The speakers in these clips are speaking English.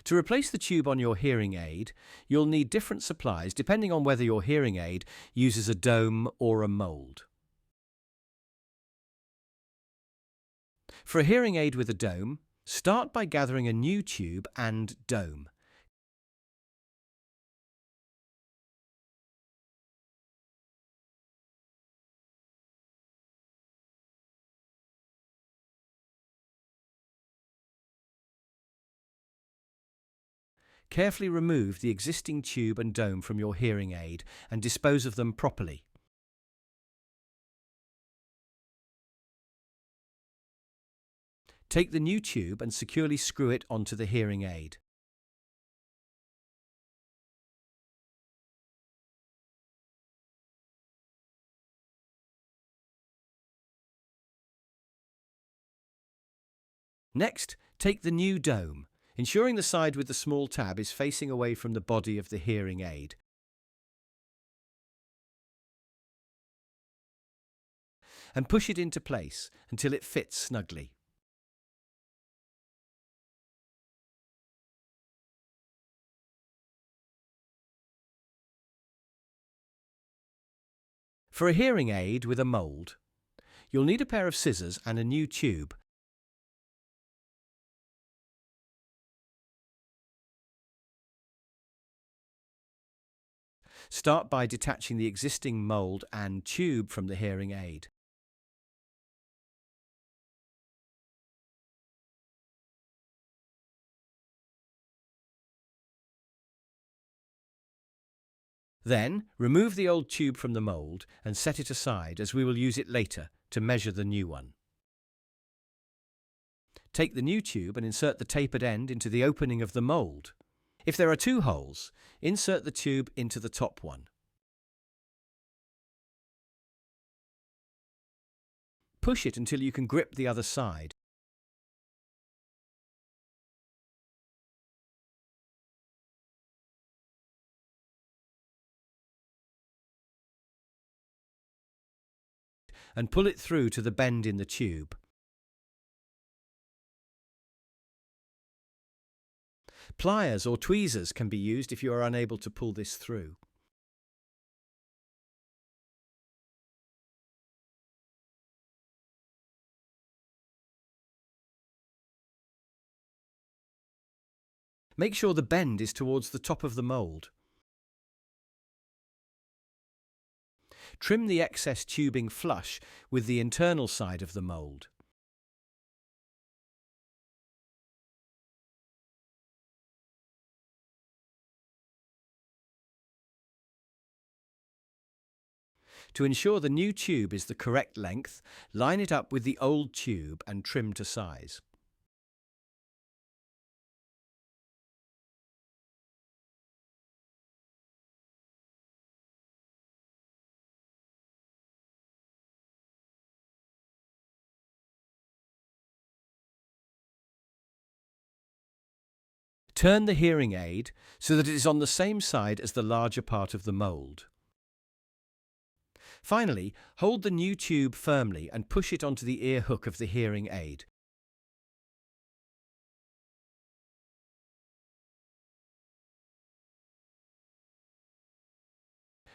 To replace the tube on your hearing aid, you'll need different supplies depending on whether your hearing aid uses a dome or a mold. For a hearing aid with a dome, start by gathering a new tube and dome. Carefully remove the existing tube and dome from your hearing aid and dispose of them properly. Take the new tube and securely screw it onto the hearing aid. Next, take the new dome, ensuring the side with the small tab is facing away from the body of the hearing aid. And push it into place until it fits snugly. For a hearing aid with a mold, you'll need a pair of scissors and a new tube. Start by detaching the existing mold and tube from the hearing aid. Then, remove the old tube from the mold and set it aside, as we will use it later to measure the new one. Take the new tube and insert the tapered end into the opening of the mold. If there are two holes, insert the tube into the top one. Push it until you can grip the other side. And pull it through to the bend in the tube. Pliers or tweezers can be used if you are unable to pull this through. Make sure the bend is towards the top of the mold. Trim the excess tubing flush with the internal side of the mold. To ensure the new tube is the correct length, line it up with the old tube and trim to size. Turn the hearing aid so that it is on the same side as the larger part of the mold. Finally, hold the new tube firmly and push it onto the ear hook of the hearing aid.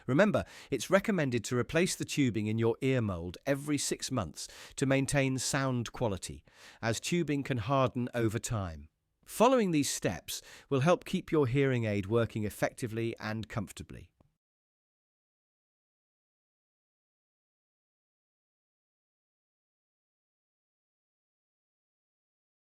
Remember, it's recommended to replace the tubing in your ear mold every 6 months to maintain sound quality, as tubing can harden over time. Following these steps will help keep your hearing aid working effectively and comfortably.